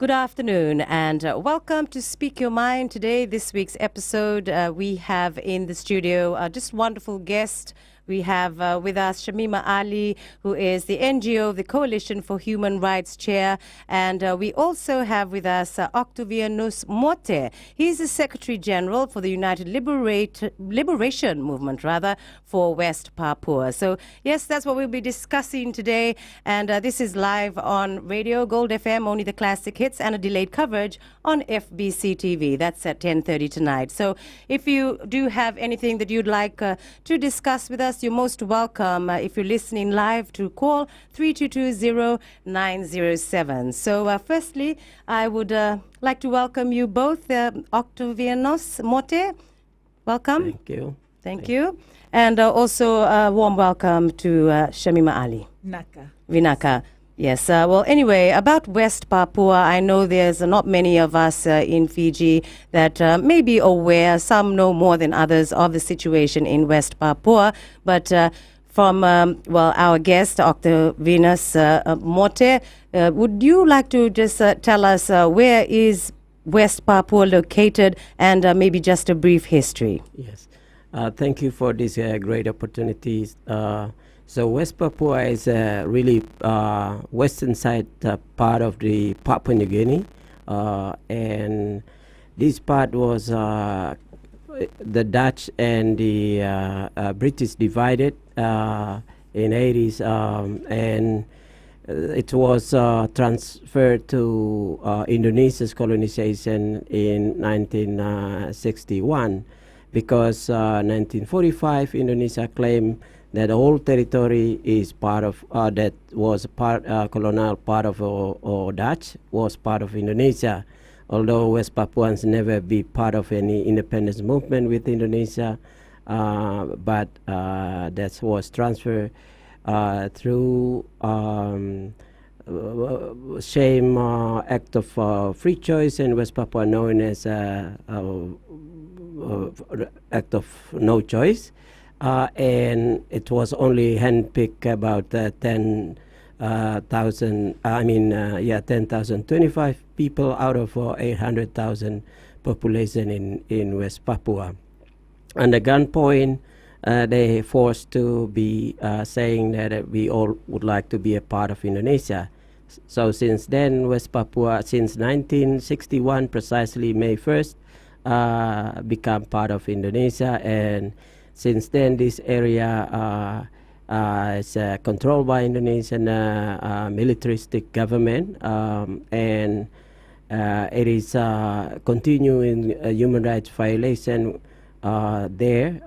Good afternoon and welcome to Speak Your Mind. Today, this week's episode, we have in the studio just wonderful guest. We have with us Shamima Ali, who is the NGO, the Coalition for Human Rights Chair. And we also have with us Octavianus Mote. He's the Secretary General for the United Liberation Movement, for West Papua. So, yes, that's what we'll be discussing today. And this is live on radio, Gold FM, only the classic hits, and a delayed coverage on FBC TV. That's at 10:30 tonight. So if you do have anything that you'd like to discuss with us, you're most welcome if you're listening live to call 3220907. So firstly, I would like to welcome you both, Octavianus Mote. Welcome. Thank you. Thank you. And also a warm welcome to Shamima Ali. Naka. Vinaka. Yes. Well, anyway, about West Papua, I know there's not many of us in Fiji that may be aware. Some know more than others of the situation in West Papua. But from, our guest, Octavianus Mote, would you like to just tell us where is West Papua located and maybe just a brief history? Yes. Thank you for this great opportunity. So West Papua is really western side part of the Papua New Guinea, and this part was the Dutch and the British divided in 80s, and it was transferred to Indonesia's colonization in 1961 because 1945 Indonesia claimed that the whole territory is part of that was colonial part of or Dutch was part of Indonesia, although West Papuans never be part of any independence movement with Indonesia, but that was transferred through same act of free choice in West Papua known as act of no choice. And it was only handpicked about 10,025 people out of 800,000 population in West Papua. And the gunpoint, they forced to be saying that we all would like to be a part of Indonesia. So since then, West Papua, since 1961, precisely May 1st, become part of Indonesia, and since then, this area is controlled by Indonesian militaristic government, and it is continuing human rights violation there.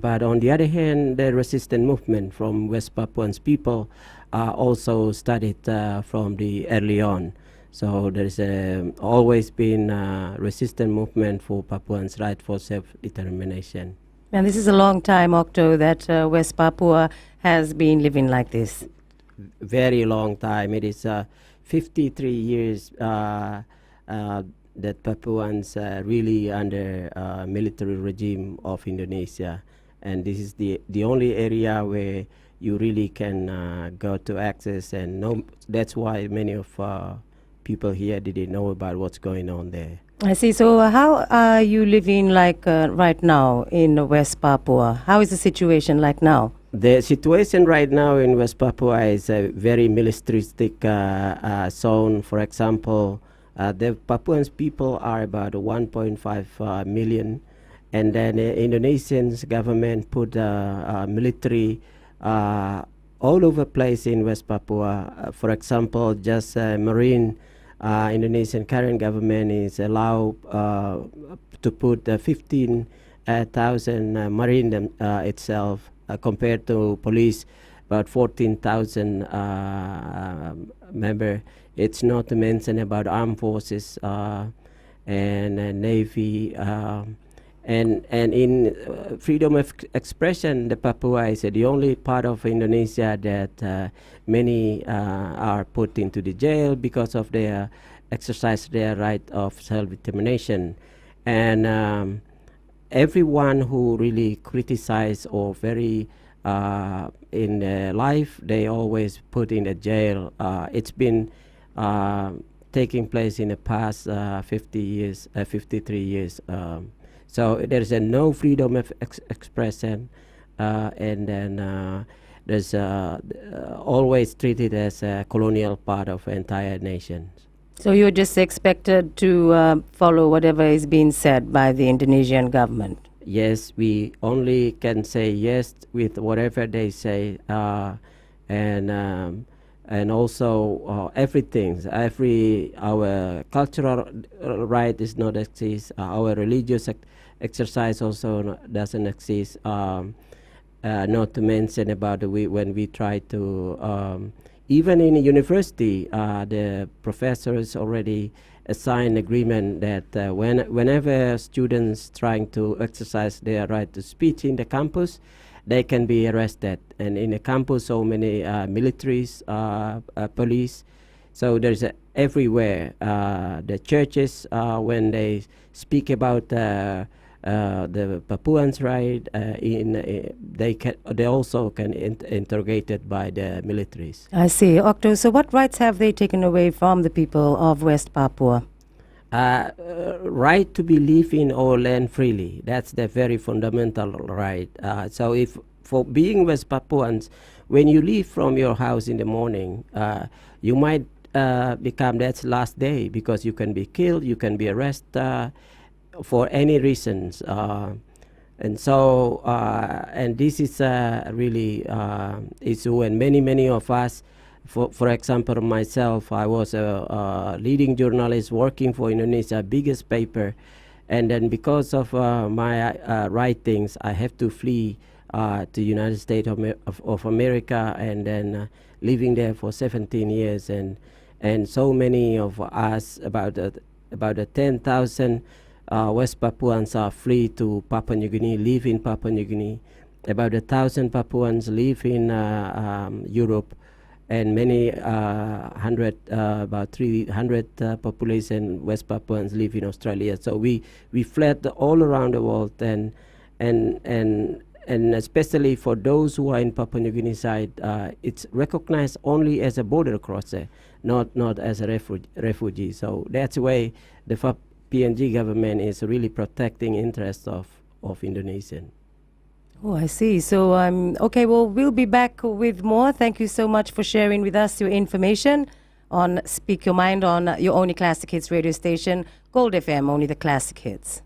But on the other hand, the resistance movement from West Papuans people also started from the early on. So there's always been a resistance movement for Papuans' right for self-determination. And this is a long time, Octo, that West Papua has been living like this. Very long time. It is 53 years that Papuans really under military regime of Indonesia. And this is the only area where you really can go to access and know. That's why many of people here didn't know about what's going on there. I see. So how are you living like right now in West Papua? How is the situation like now? The situation right now in West Papua is a very militaristic zone. For example, the Papuans people are about 1.5 million, and then the Indonesian government put military all over place in West Papua. For example, just Marine. Indonesian current government is allowed to put 15,000 marine itself compared to police about 14,000 member. It's not to mention about armed forces and Navy. And in freedom of expression, the Papua is the only part of Indonesia that many are put into the jail because of their exercise their right of self-determination. And everyone who really criticize or very in their life, they always put in the jail. It's been taking place in the past 50 years, 53 years. So there's no freedom of expression, and then there's always treated as a colonial part of entire nation. So you're just expected to follow whatever is being said by the Indonesian government? Yes, we only can say yes with whatever they say, and also everything. Our cultural right is not exist. Our religious exercise also doesn't exist. Not to mention about when we try to even in a university, the professors already signed agreement that whenever students trying to exercise their right to speech in the campus, they can be arrested. And in the campus, so many militaries, police. So there's everywhere. The churches, when they speak about the Papuans' right, they also can interrogated by the militaries. I see. Octo, so what rights have they taken away from the people of West Papua? Right to be live in our land freely. That's the very fundamental right. So if for being West Papuans, when you leave from your house in the morning, you might become that's last day, because you can be killed, you can be arrested for any reasons. And so, and this is really issue, and many of us, for example, myself, I was a leading journalist working for Indonesia biggest paper, and then because of my writings, I have to flee to United States of America, and then living there for 17 years, and so many of us, about 10,000 West Papuans are flee to Papua New Guinea, live in Papua New Guinea. About 1,000 Papuans live in Europe, and many about 300 population West Papuans live in Australia. So we fled all around the world, and especially for those who are in Papua New Guinea side, it's recognized only as a border crosser, not as a refugee. So that's why the PNG government is really protecting interests of Indonesian. Oh, I see. So, okay, well, we'll be back with more. Thank you so much for sharing with us your information on Speak Your Mind on your only classic hits radio station, Gold FM, only the classic hits.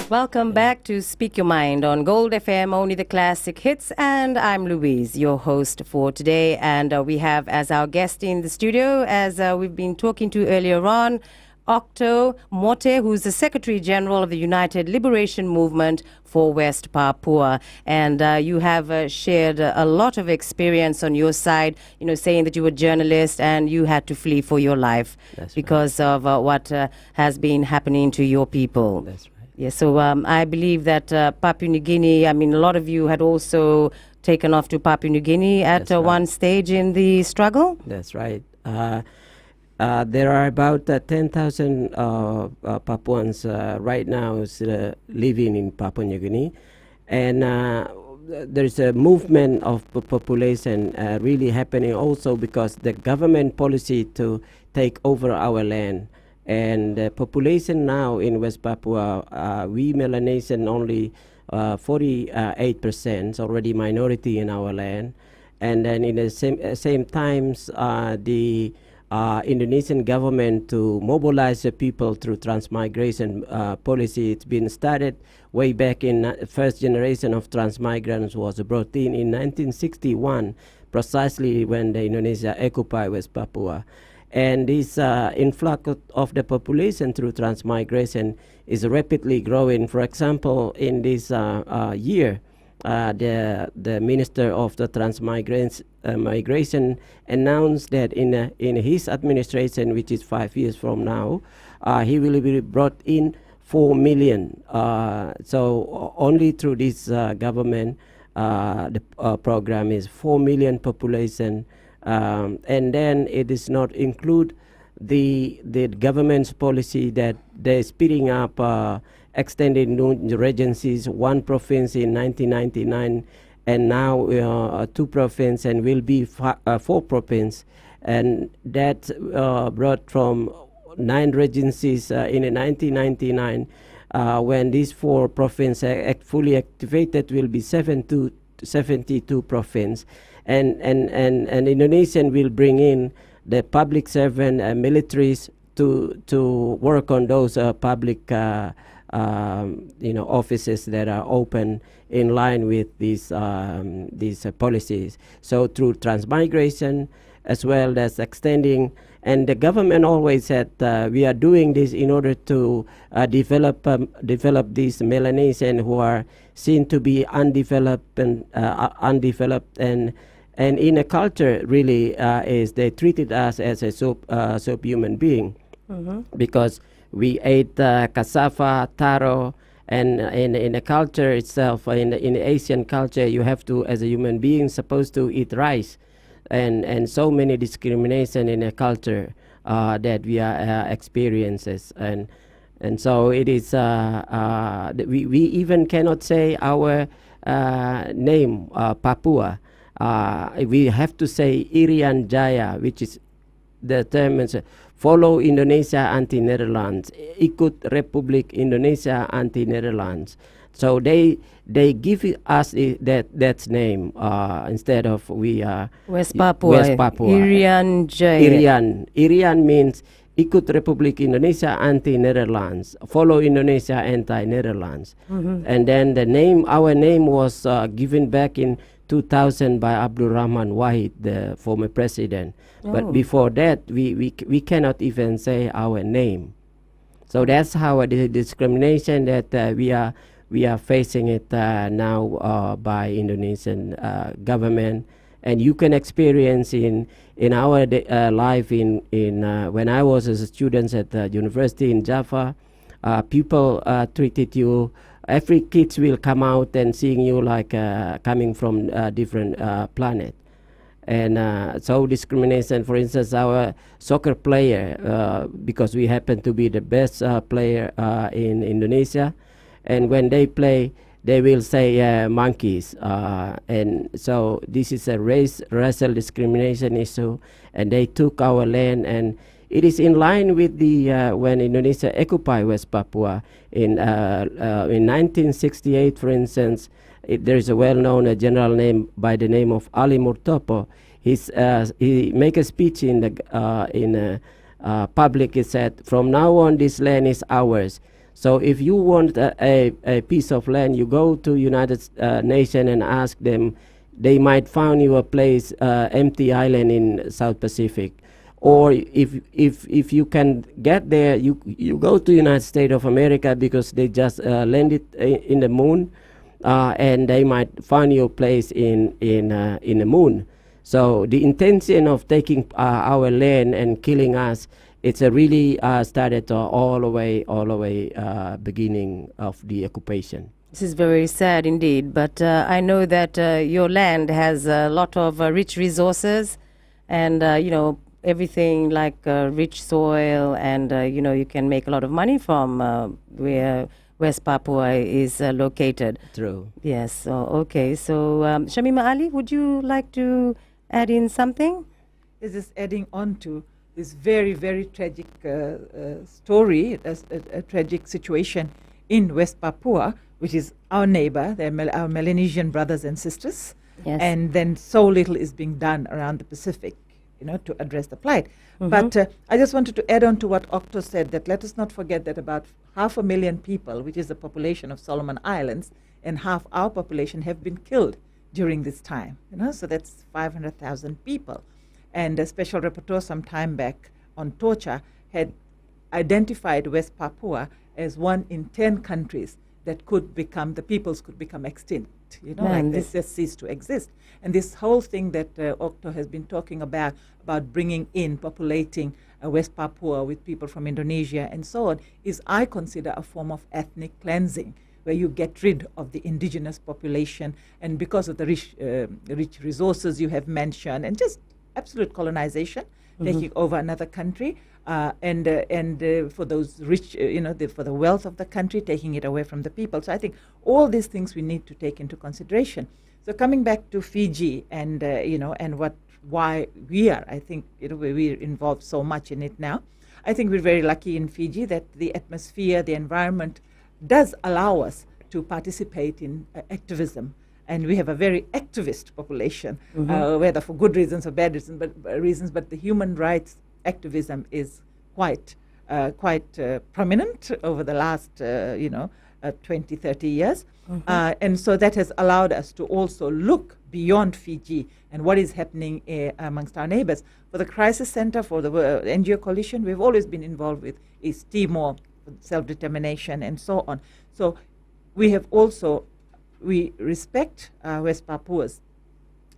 Welcome back to Speak Your Mind on Gold FM, only the classic hits. And I'm Louise, your host for today. And we have as our guest in the studio, as we've been talking to earlier on, Octo Mote, who's the Secretary General of the United Liberation Movement for West Papua. And you have shared a lot of experience on your side, you know, saying that you were a journalist and you had to flee for your life. That's because of what has been happening to your people. That's right. Yes, so I believe that Papua New Guinea, I mean, a lot of you had also taken off to Papua New Guinea at one stage in the struggle? That's right. There are about 10,000 Papuans right now living in Papua New Guinea. And there's a movement of population really happening also because the government policy to take over our land. And the population now in West Papua, we Melanesian only 48%, already minority in our land. And then in the same times, the Indonesian government to mobilize the people through transmigration policy. It's been started way back in first generation of transmigrants was brought in 1961, precisely when the Indonesia occupied West Papua. And this influx of the population through transmigration is rapidly growing. For example, in this year, the Minister of the Transmigration announced that in his administration, which is 5 years from now, he will be brought in 4 million. So only through this government, the program is 4 million population, and then it is not include the government's policy that they're speeding up extended new regencies, one province in 1999, and now 2 province, and will be 4 province, and that brought from 9 regencies in 1999. When these 4 provinces fully activated, will be 72 province, and Indonesian will bring in the public servant militaries to work on those public offices that are open in line with these policies. So through transmigration, as well as extending, and the government always said we are doing this in order to develop these Melanesians who are seen to be undeveloped and in a culture really is they treated us as a subhuman being, because we ate cassava, taro, and in the culture itself, in the Asian culture, you have to, as a human being, supposed to eat rice, and so many discrimination in a culture that we are experiences, and so it is we even cannot say our name Papua. We have to say Irian Jaya, which is the term is follow Indonesia anti-Netherlands, ikut Republik Indonesia anti-Netherlands. So they give us that name instead of we West Papua. West Papua. Irian Jaya. Irian means ikut Republik Indonesia anti-Netherlands, follow Indonesia anti-Netherlands. And then our name was given back in 2000 by Abdul Rahman Wahid, the former president. But before that, we cannot even say our name. So that's how the discrimination that we are facing it now by Indonesian government, and you can experience in our life in when I was as a student at the university in Java, people treated you. Every kids will come out and seeing you like coming from a different planet. And so discrimination, for instance, our soccer player, because we happen to be the best player in Indonesia, and when they play, they will say monkeys. And so this is a racial discrimination issue, and they took our land, and it is in line with the when Indonesia occupied West Papua in 1968, for instance. There is a well-known general name by the name of Ali Murtopo. He make a speech in the public. He said, "From now on, this land is ours. So if you want a piece of land, you go to United Nations and ask them. They might find you a place, empty island in South Pacific. Or if you can get there, you go to United States of America, because they just landed in the moon, and they might find you a place in the moon. So the intention of taking our land and killing us, it's really started all the way beginning of the occupation." This is very sad indeed, but I know that your land has a lot of rich resources, and everything like rich soil, and you can make a lot of money from where West Papua is located. True. Yes. Okay. So Shamima Ali, would you like to add in something? Is this adding on to this very, very tragic story, a tragic situation in West Papua, which is our neighbor, our Melanesian brothers and sisters. Yes. And then so little is being done around the Pacific, to address the plight. But I just wanted to add on to what Octo said, that let us not forget that about 500,000 people, which is the population of Solomon Islands, and half our population have been killed during this time. So that's 500,000 people. And a special rapporteur some time back on torture had identified West Papua as one in 10 countries that the peoples could become extinct. They just cease to exist. And this whole thing that Octo has been talking about bringing in, populating West Papua with people from Indonesia and so on, is, I consider, a form of ethnic cleansing, where you get rid of the indigenous population, and because of the rich resources you have mentioned, and just absolute colonization, taking over another country, and for those rich, for the wealth of the country, taking it away from the people. So I think all these things we need to take into consideration. So coming back to Fiji, and and why we are, I think, we're involved so much in it now. I think we're very lucky in Fiji that the atmosphere, the environment, does allow us to participate in activism, and we have a very activist population, whether for good reasons or bad reasons. But the human rights activism is quite prominent over the last 20, 30 years, and so that has allowed us to also look beyond Fiji and what is happening amongst our neighbors. For the Crisis Center, for the NGO Coalition, we've always been involved with East Timor, self-determination, and so on. So we respect West Papua's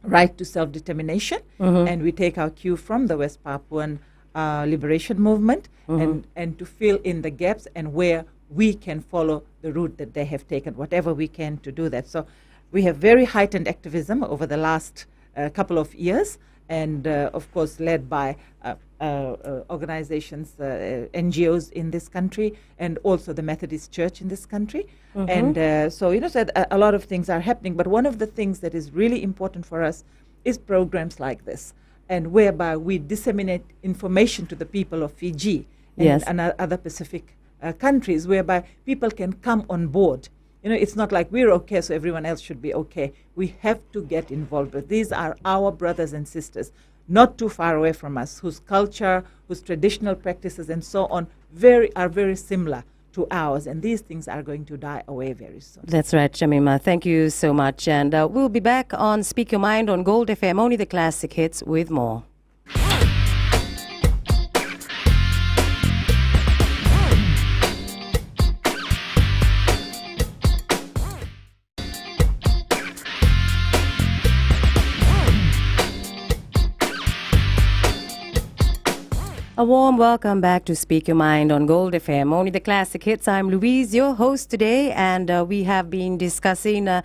right to self-determination, and we take our cue from the West Papuan liberation movement, and to fill in the gaps and where we can follow the route that they have taken, whatever we can to do that. So we have very heightened activism over the last couple of years, and of course led by organizations, NGOs in this country, and also the Methodist Church in this country. And so a lot of things are happening, but one of the things that is really important for us is programs like this, and whereby we disseminate information to the people of Fiji and other Pacific countries, whereby people can come on board. It's not like we're okay, so everyone else should be okay. We have to get involved with. These are our brothers and sisters, not too far away from us, whose culture, whose traditional practices, and so on are very similar to ours, and these things are going to die away very soon. That's right, Shamima. Thank you so much. And we'll be back on Speak Your Mind on Gold FM, only the classic hits, with more. A warm welcome back to Speak Your Mind on Gold FM, only the classic hits. I'm Louise, your host today, and we have been discussing a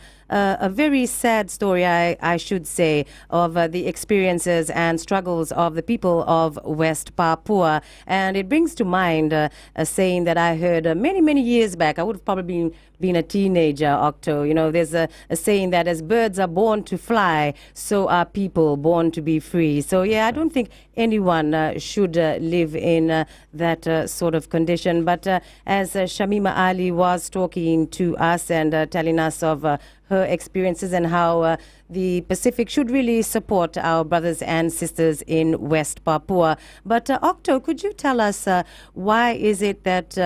very sad story, I should say, of the experiences and struggles of the people of West Papua. And it brings to mind a saying that I heard many, many years back. I would have probably been a teenager, Octo. There's a saying that as birds are born to fly, so are people born to be free. So, I don't think anyone should live in that sort of condition. But as Shamima Ali was talking to us and telling us of her experiences and how the Pacific should really support our brothers and sisters in West Papua. But Octo, could you tell us why is it that,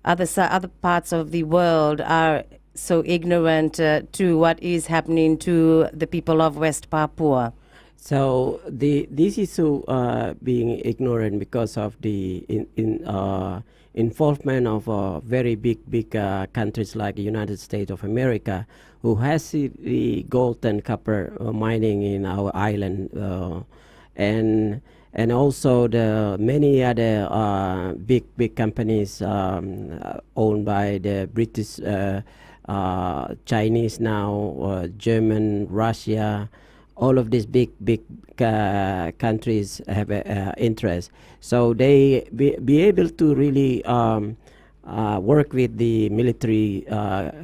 other parts of the world are so ignorant to what is happening to the people of West Papua? So this issue being ignorant because of the involvement of very big countries like the United States of America, who has the gold and copper mining in our island, and also the many other big companies owned by the British, Chinese now, German, Russia. All of these big countries have interest, so they be able to really work with the military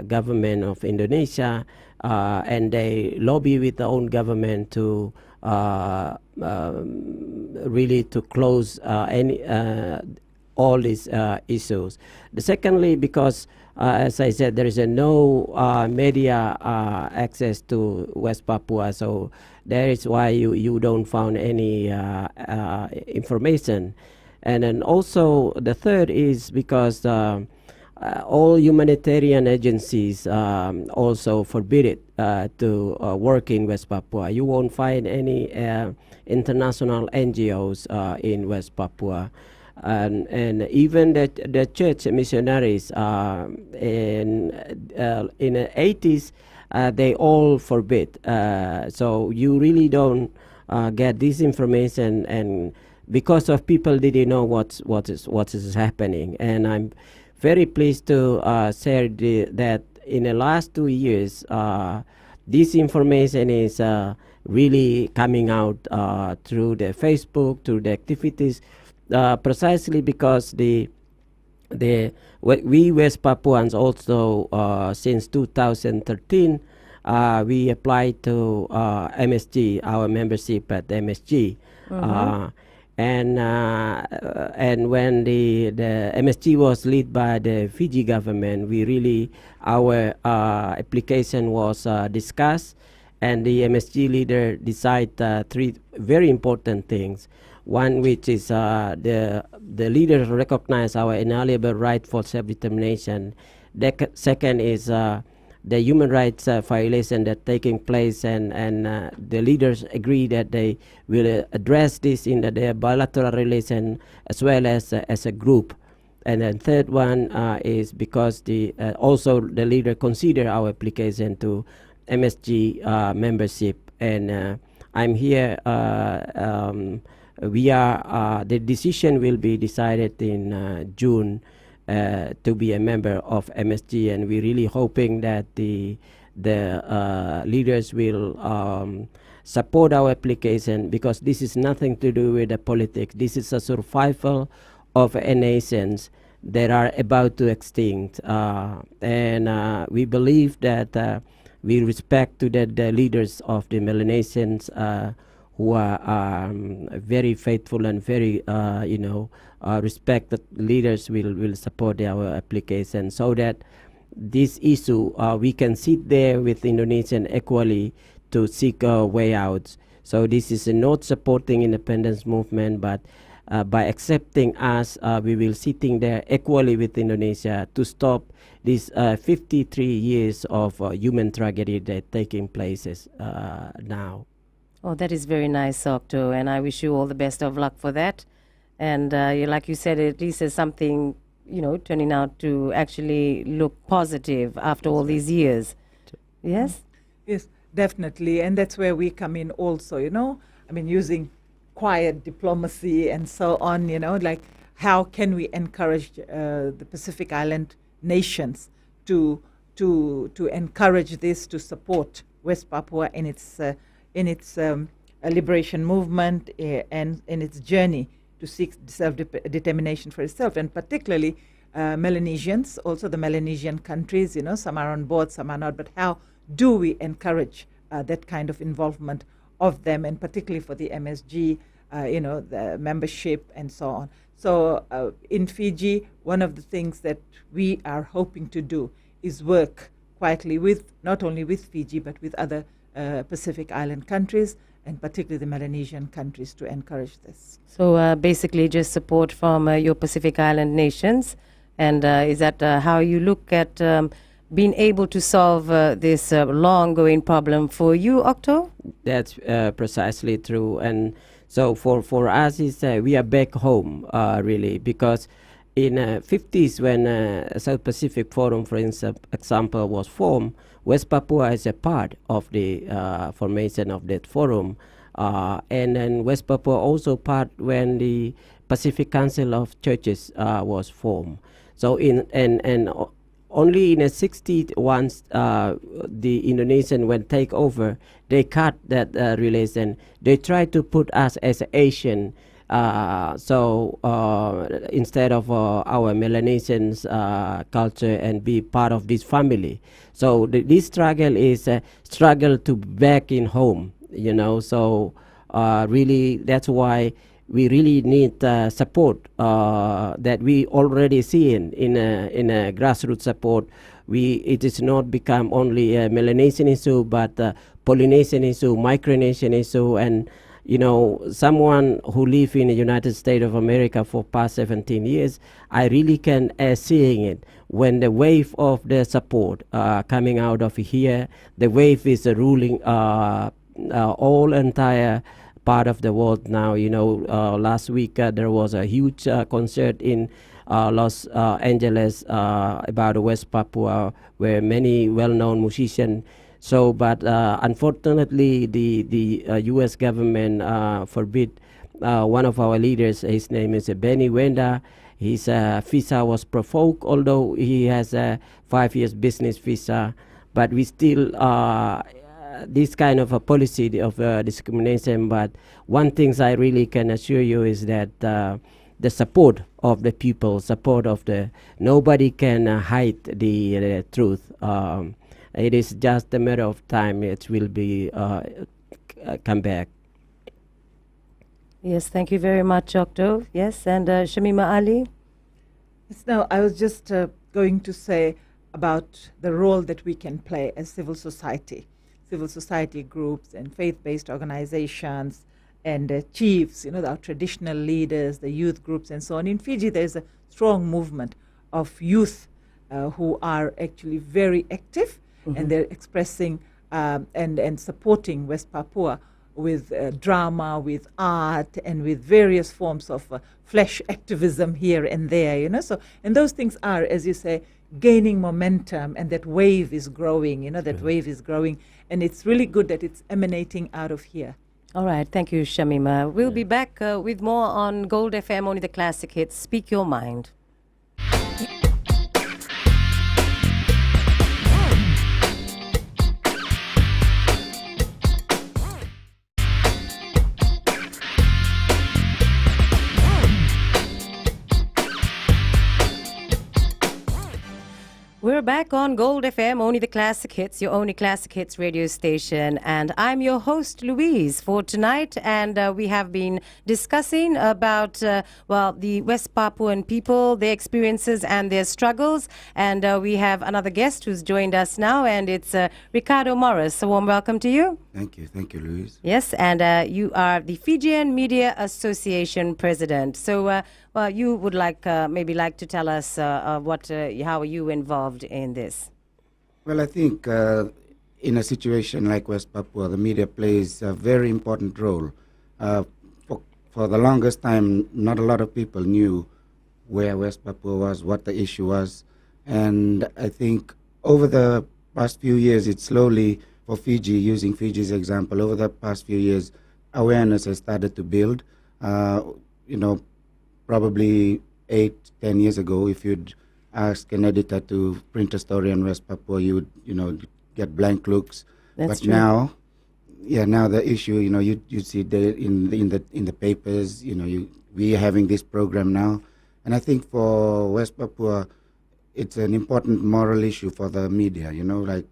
government of Indonesia, and they lobby with the own government to really to close all these issues. Secondly, because as I said, there is no media access to West Papua, so that is why you don't find any information. And then also the third is because all humanitarian agencies also forbid it to work in West Papua. You won't find any international NGOs in West Papua. And even the church missionaries in the 80s, they all forbid. So you really don't get this information, and because of people didn't know what is happening. And I'm very pleased to share that in the last 2 years, this information is really coming out through the Facebook, through the activities, precisely because we West Papuans also since 2013 we applied to MSG, our membership at MSG. And when the MSG was led by the Fiji government, our application was discussed, and the MSG leader decided three very important things. One, which is the leaders recognize our inalienable right for self-determination. Second is the human rights violation that taking place, and the leaders agree that they will address this in their bilateral relation as well as a group. And then third one is because also the leader consider our application to MSG membership. And I'm here. The decision will be decided in June to be a member of MSG, and we're really hoping that the leaders will support our application, because this is nothing to do with the politics. This is a survival of a nations that are about to extinct, and we believe that we respect to the leaders of the Melanesians who are very faithful and very respected leaders will support our application, so that this issue we can sit there with Indonesian equally to seek a way out. So this is not supporting independence movement, but by accepting us, we will sitting there equally with Indonesia to stop these 53 years of human tragedy that taking places now. Oh, that is very nice, Octo, and I wish you all the best of luck for that. And like you said, at least there's something, turning out to actually look positive after all these years. Yes? Yes, definitely. And that's where we come in also, using quiet diplomacy and so on, like how can we encourage the Pacific Island nations to encourage this, to support West Papua in its liberation movement and in its journey to seek self-determination for itself, and particularly Melanesians, also the Melanesian countries, some are on board, some are not, but how do we encourage that kind of involvement of them, and particularly for the MSG, the membership and so on. So in Fiji, one of the things that we are hoping to do is work quietly not only with Fiji, but with other Pacific Island countries, and particularly the Melanesian countries, to encourage this. So basically just support from your Pacific Island nations, and is that how you look at being able to solve this long-going problem for you, Octo? That's precisely true. And so for us, we are back home, really, because in 50s, when South Pacific Forum, for example, was formed, West Papua is a part of the formation of that forum. And then West Papua also part when the Pacific Council of Churches was formed. So only in the 60s, once the Indonesian when take over, they cut that relation. They try to put us as Asian. Instead of our Melanesians culture and be part of this family. So this struggle is a struggle to back in home, So really, that's why we really need support that we already see in a grassroots support. It is not become only a Melanesian issue, but Polynesian issue, Micronesian issue, and someone who live in the United States of America for past 17 years, I really can seeing it. When the wave of the support coming out of here, the wave is ruling all entire part of the world now. Last week there was a huge concert in Los Angeles about West Papua, where many well-known musicians. So, but unfortunately, the U.S. government forbid one of our leaders, his name is Benny Wenda. His visa was provoked, although he has a 5 years business visa. But we still this kind of a policy of discrimination. But one thing I really can assure you is that the support of the people, support of the nobody can hide the truth. It is just a matter of time. It will be come back. Yes, thank you very much, Octo. Yes, and Shamima Ali. Yes, no, I was just going to say about the role that we can play as civil society groups and faith-based organizations and chiefs, our traditional leaders, the youth groups and so on. In Fiji, there's a strong movement of youth who are actually very active, and they're expressing and supporting West Papua with drama, with art, and with various forms of flesh activism here and there, So, and those things are, as you say, gaining momentum, and that wave is growing, that wave is growing, and it's really good that it's emanating out of here. All right, thank you, Shamima. We'll be back with more on Gold FM, only the classic hits. Speak your mind. We're back on Gold FM, only the classic hits, your only classic hits radio station. And I'm your host, Louise, for tonight. And we have been discussing about, the West Papuan people, their experiences and their struggles. And we have another guest who's joined us now, and it's Ricardo Morris. A warm welcome to you. Thank you, Louise. Yes, and you are the Fijian Media Association president. So, you would maybe like to tell us how are you involved in this? Well, I think in a situation like West Papua, the media plays a very important role. For the longest time, not a lot of people knew where West Papua was, what the issue was. And I think over the past few years, it's slowly, for Fiji, using Fiji's example, over the past few years, awareness has started to build. Probably 8-10 years ago, if you'd ask an editor to print a story on West Papua, you would, get blank looks. That's but true. now the issue, you see in the papers, we are having this program now, and I think for West Papua, it's an important moral issue for the media. Like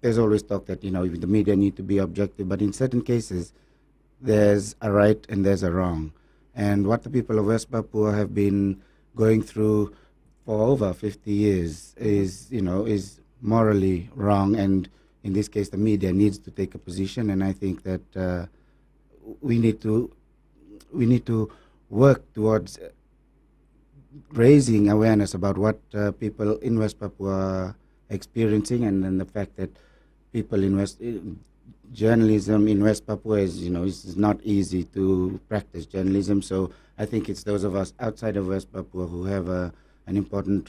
there's always talk that the media need to be objective, but in certain cases, there's a right and there's a wrong. And what the people of West Papua have been going through for over 50 years is morally wrong. And in this case, the media needs to take a position. And I think that we need to work towards raising awareness about what people in West Papua are experiencing, and then the fact that people in journalism in West Papua is, it's not easy to practice journalism. So I think it's those of us outside of West Papua who have an important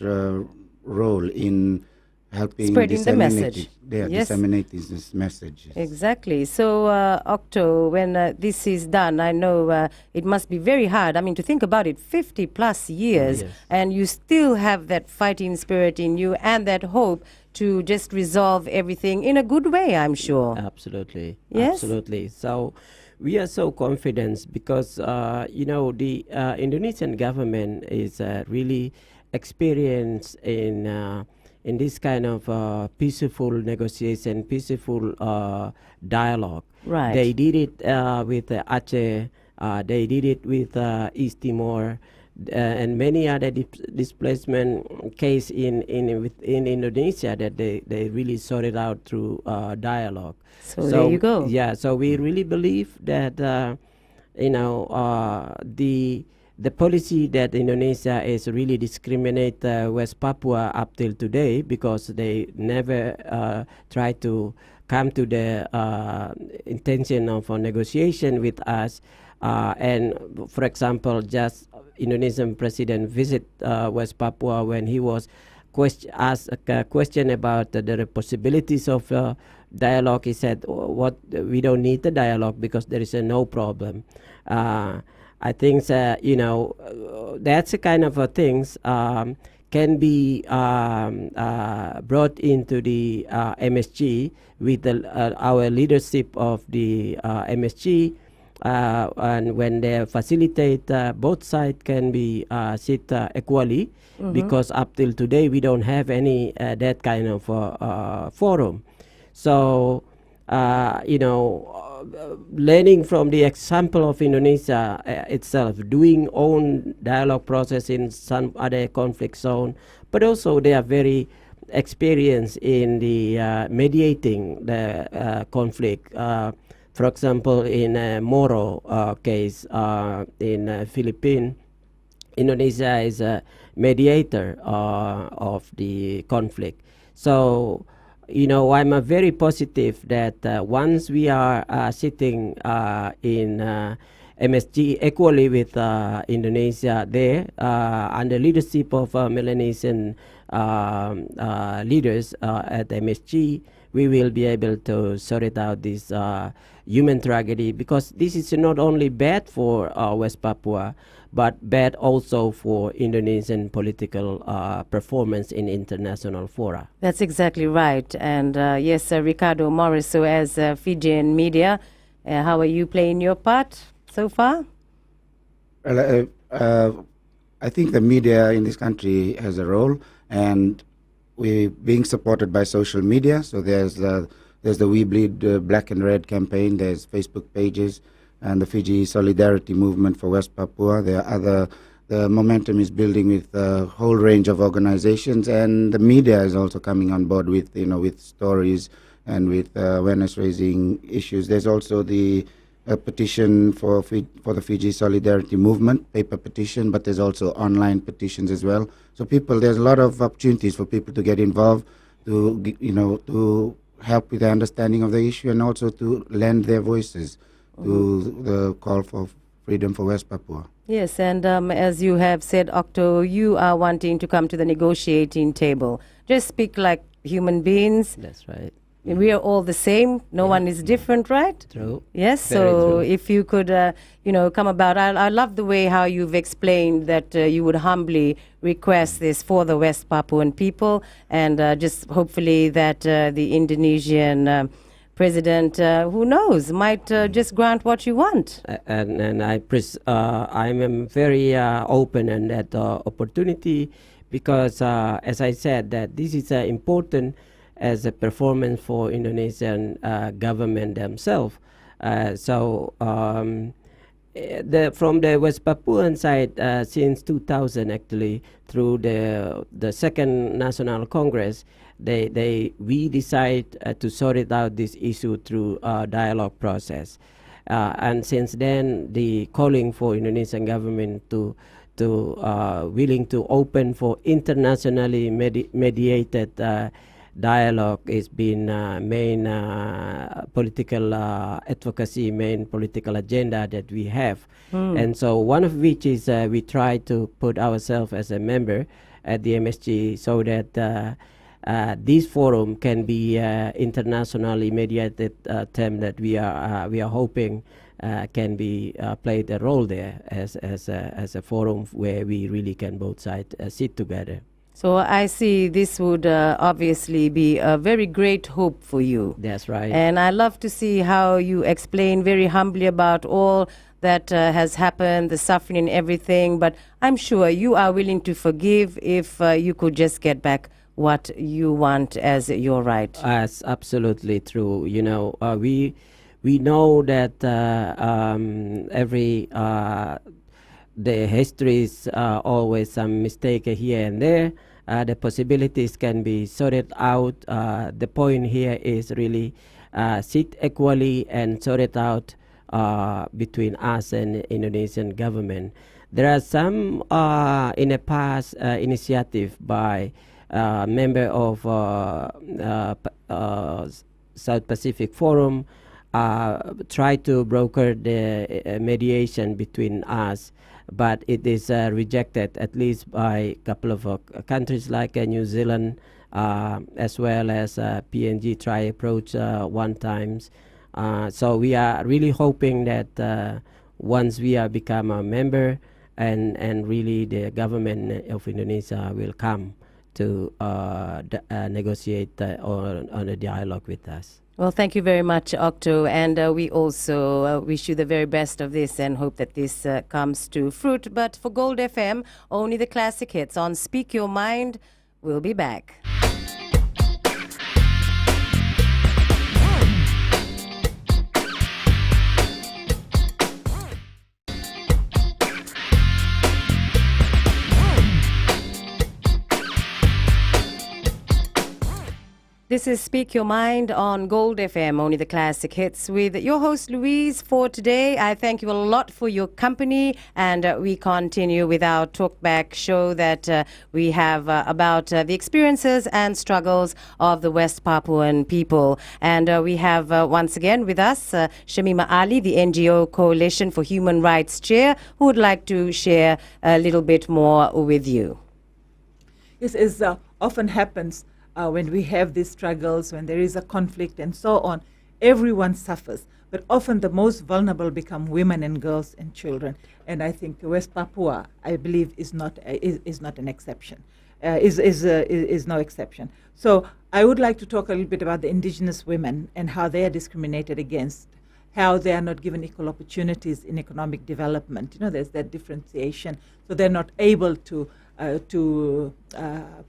role in helping Spreading the message. Disseminate this message. Exactly. So, Octo, when this is done, I know it must be very hard. I mean, to think about it, 50 plus years, Yes. and you still have that fighting spirit in you and that hope to just resolve everything in a good way, I'm sure. Absolutely. Yes? Absolutely. So we are so confident because, the Indonesian government is really experienced in this kind of peaceful negotiation, peaceful dialogue. Right. They did it with Aceh, they did it with East Timor, and many other displacement case in Indonesia that they really sorted out through dialogue. So there you go. Yeah, so we really believe that the policy that Indonesia is really discriminate West Papua up till today, because they never try to come to the intention of a negotiation with us. And for example, just Indonesian president visit West Papua when he was asked a question about the possibilities of dialogue, he said, "What we don't need the dialogue because there is no problem." I think that's the kind of things can be brought into the MSG with our leadership of the MSG, and when they facilitate, both sides can be sit equally, because up till today we don't have any that kind of forum. So learning from the example of Indonesia itself, doing own dialogue process in some other conflict zone, but also they are very experienced in the mediating the conflict. For example, in Moro case in Philippines, Indonesia is a mediator of the conflict. So I'm very positive that once we are sitting in MSG equally with Indonesia there, under leadership of Melanesian leaders at MSG, we will be able to sort it out this human tragedy, because this is not only bad for West Papua, but bad also for Indonesian political performance in international fora. That's exactly right. And yes, Ricardo Morris, so as Fijian media, how are you playing your part so far? Well, I think the media in this country has a role, and we're being supported by social media. So there's the We Bleed Black and Red campaign, there's Facebook pages, and the Fiji Solidarity Movement for West Papua. The momentum is building with a whole range of organizations, and the media is also coming on board with stories and with awareness-raising issues. There's also the petition for the Fiji Solidarity Movement, paper petition, but there's also online petitions as well. So there's a lot of opportunities for people to get involved, to help with the understanding of the issue, and also to lend their voices to the call for freedom for West Papua. Yes, and as you have said, Octo, you are wanting to come to the negotiating table. Just speak like human beings. That's right. We are all the same. No one is different, right? True. Yes, Very so true. if you could, come about, I love the way how you've explained that you would humbly request this for the West Papuan people, and just hopefully that the Indonesian president, who knows, might just grant what you want. And I'm very open in that opportunity, because as I said, that this is important as a performance for Indonesian government themselves. From the West Papuan side, since 2000 actually, through the Second National Congress, we decide to sort it out this issue through dialogue process. And since then, the calling for Indonesian government to willing to open for internationally mediated dialogue has been main political advocacy, main political agenda that we have. And so one of which is we try to put ourselves as a member at the MSG, so that this forum can be internationally mediated term that we are hoping can be played a role there as a forum where we really can both sides sit together. So I see this would obviously be a very great hope for you. That's right. And I love to see how you explain very humbly about all that has happened, the suffering and everything. But I'm sure you are willing to forgive if you could just get back what you want as your right. That's absolutely true. We know that the history is always some mistake here and there. The possibilities can be sorted out. The point here is really sit equally and sort it out between us and Indonesian government. There are some in the past initiative by member of South Pacific Forum try to broker the mediation between us. but it is rejected at least by a couple of countries like New Zealand, as well as PNG try approach one times. So we are really hoping that once we are become a member, and really the government of Indonesia will come to negotiate on a dialogue with us. Well, thank you very much, Octo. And we also wish you the very best of this and hope that this comes to fruit. But for Gold FM, only the classic hits on Speak Your Mind. We'll be back. This is Speak Your Mind on Gold FM, only the classic hits, with your host Louise for today. I thank you a lot for your company, and we continue with our talkback show that we have about the experiences and struggles of the West Papuan people. And we have once again with us Shamima Ali, the NGO Coalition for Human Rights Chair, who would like to share a little bit more with you. This is often happens when we have these struggles, when there is a conflict and so on. Everyone suffers, but often the most vulnerable become women and girls and children. And I think West Papua, I believe, is not an exception. Is no exception. So I would like to talk a little bit about the indigenous women and how they are discriminated against, how they are not given equal opportunities in economic development. You know, there's that differentiation, so they're not able to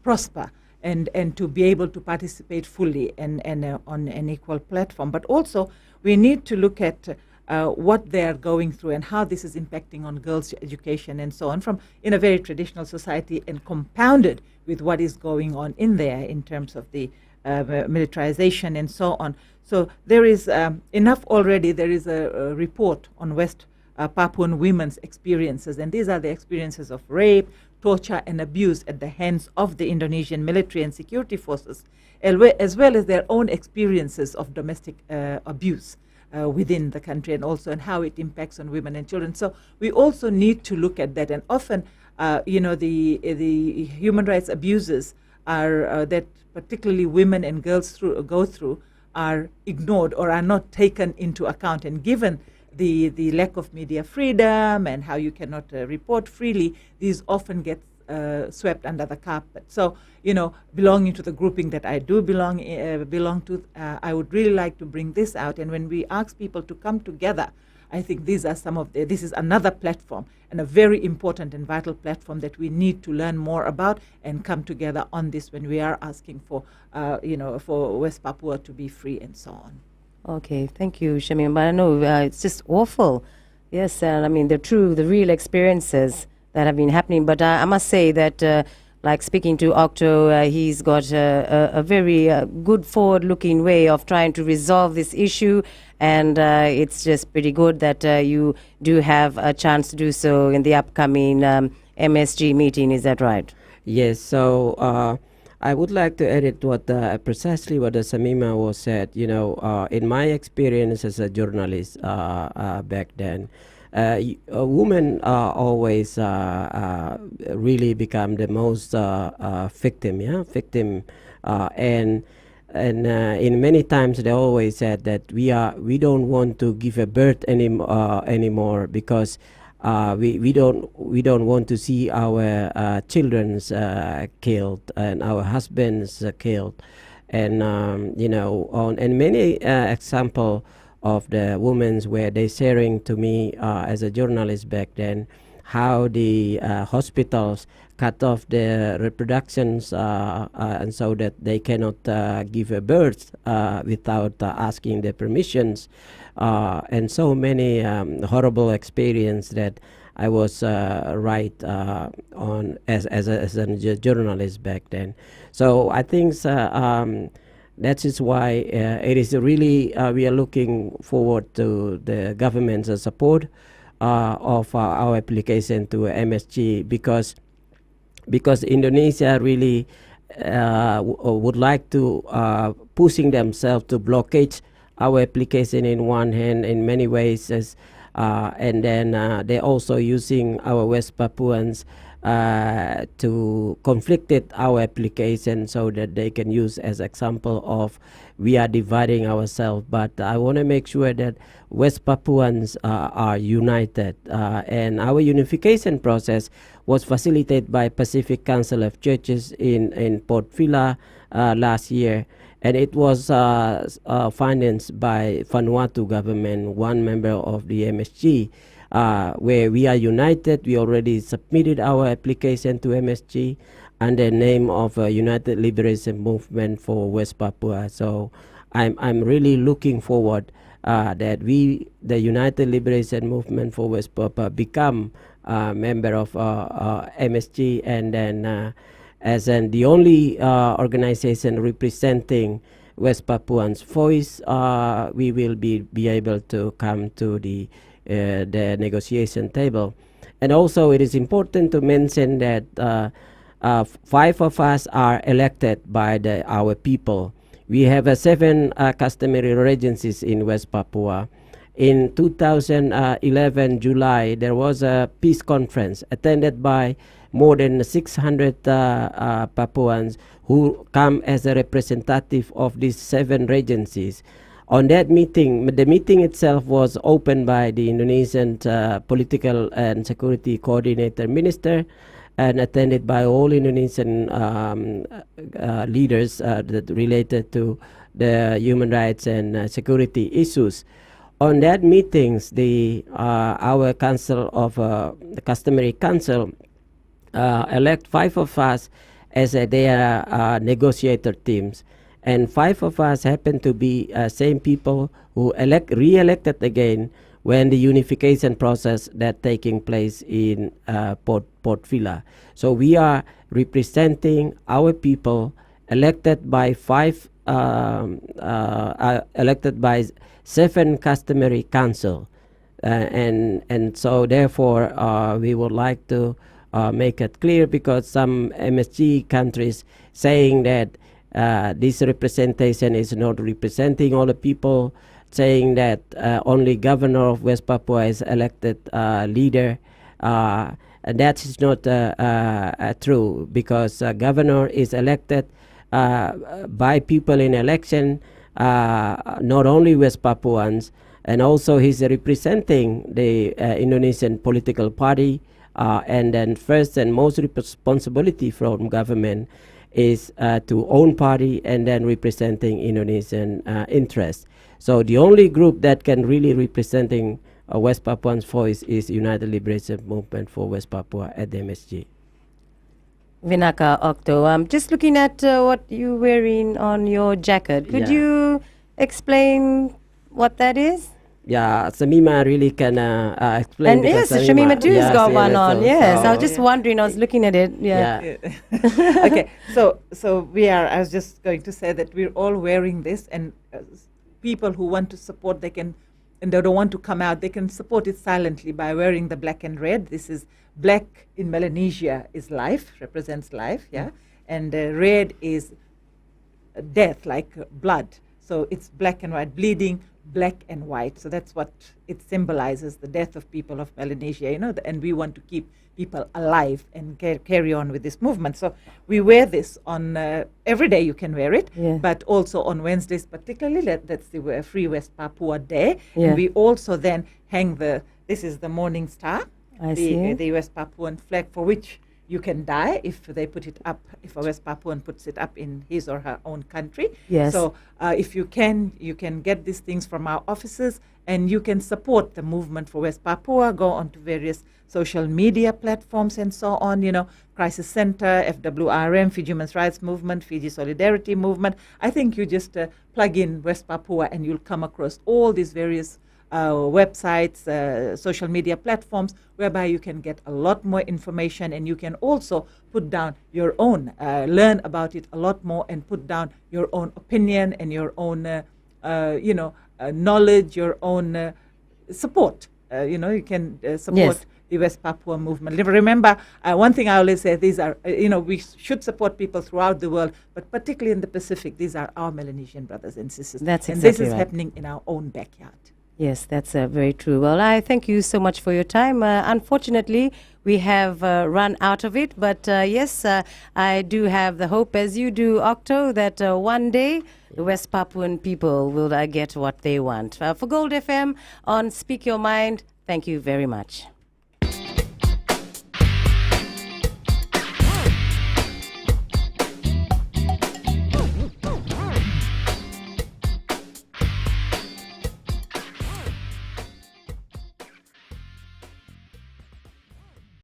prosper and to be able to participate fully and on an equal platform. But also, we need to look at what they are going through and how this is impacting on girls' education and so on, from in a very traditional society, and compounded with what is going on in there in terms of the militarization and so on. So there is enough already. There is a report on West Papuan women's experiences, and these are the experiences of rape, torture and abuse at the hands of the Indonesian military and security forces, as well as their own experiences of domestic abuse within the country, and also and how it impacts on women and children. So we also need to look at that. And often, the human rights abuses are that particularly women and girls go through are ignored or are not taken into account. And given the lack of media freedom and how you cannot report freely, these often get swept under the carpet. So, belonging to the grouping that I do belong to, I would really like to bring this out. And when we ask people to come together, I think these are this is another platform, and a very important and vital platform that we need to learn more about and come together on this when we are asking for, for West Papua to be free and so on. Okay, thank you, Shamim. But I know it's just awful. Yes, and I mean, the real experiences that have been happening. But I must say that, like speaking to Octo, he's got a very good forward-looking way of trying to resolve this issue. And it's just pretty good that you do have a chance to do so in the upcoming MSG meeting. Is that right? Yes, so I would like to edit precisely what Samima was said. In my experience as a journalist back then, women always really become the most victim, and in many times they always said that we don't want to give a birth anymore because we don't want to see our children's killed and our husbands killed, and and many example of the women's where they sharing to me as a journalist back then how the hospitals cut off the reproductions and so that they cannot give a birth without asking the permissions, and so many horrible experience that I was right on as a journalist back then. So I think that is why it is really we are looking forward to the government's support of our application to MSG, because Indonesia really would like to pushing themselves to blockade our application in one hand in many ways, as and then they're also using our West Papuans to conflicted our application so that they can use as example of we are dividing ourselves. But I want to make sure that West Papuans are united, and our unification process was facilitated by Pacific Council of Churches in Port Vila last year, and it was financed by Vanuatu government, one member of the MSG, where we are united. We already submitted our application to MSG under the name of United Liberation Movement for West Papua. So I'm really looking forward that we, the United Liberation Movement for West Papua, become a member of MSG, and then as the only organization representing West Papuans' voice, we will be able to come to the negotiation table. And also it is important to mention that 5 of us are elected by our people. We have 7 customary regencies in West Papua. In 2011 July, there was a peace conference attended by more than 600 Papuans who come as a representative of these 7 regencies. On that meeting, the meeting itself was opened by the Indonesian Political and Security Coordinator Minister and attended by all Indonesian leaders that related to the human rights and security issues. On that meetings, our council of the customary council elect 5 of us as their negotiator teams. And 5 of us happen to be same people who re-elected again when the unification process that taking place in Port Vila. So we are representing our people elected by 7 customary council, and so therefore we would like to make it clear, because some MSG countries saying that this representation is not representing all the people, saying that only governor of West Papua is elected leader. And that is not true, because governor is elected by people in election, not only West Papuans, and also he's representing the Indonesian political party, and then first and most responsibility from government is to own party and then representing Indonesian interests. So the only group that can really representing West Papuans' voice is United Liberation Movement for West Papua at the MSG. Vinaka Octo, just looking at what you're wearing on your jacket, could you explain what that is? Yeah, Shamima really can explain. And yes, Shamima too has got one on. Yes, I was just wondering, I was looking at it. Yeah. Okay, so we are, I was just going to say that we're all wearing this, and people who want to support, they can, and they don't want to come out, they can support it silently by wearing the black and red. This is black in Melanesia is life, represents life, yeah, and red is death, like blood. So it's black and white, bleeding, black and white. So that's what it symbolizes, the death of people of Melanesia, you know, and we want to keep people alive and carry on with this movement. So we wear this on, every day you can wear it, but also on Wednesdays particularly, that's the Free West Papua Day. Yeah. And we also then hang this is the Morning Star, the West Papuan flag, for which you can die if they put it up, if a West Papuan puts it up in his or her own country. Yes. So if you can get these things from our offices, and you can support the movement for West Papua, go on to various social media platforms and so on, you know, Crisis Center, FWRM, Fiji Human Rights Movement, Fiji Solidarity Movement. I think you just plug in West Papua and you'll come across all these various websites, social media platforms, whereby you can get a lot more information, and you can also put down your own, learn about it a lot more, and put down your own opinion and your own, knowledge, your own support. You can support the West Papua movement. Remember, one thing I always say, these are, we should support people throughout the world, but particularly in the Pacific, these are our Melanesian brothers and sisters. That's and exactly this is right. happening in our own backyard. Yes, that's very true. Well, I thank you so much for your time. Unfortunately, we have run out of it, but yes, I do have the hope, as you do, Octo, that one day the West Papuan people will get what they want. For Gold FM on Speak Your Mind, thank you very much.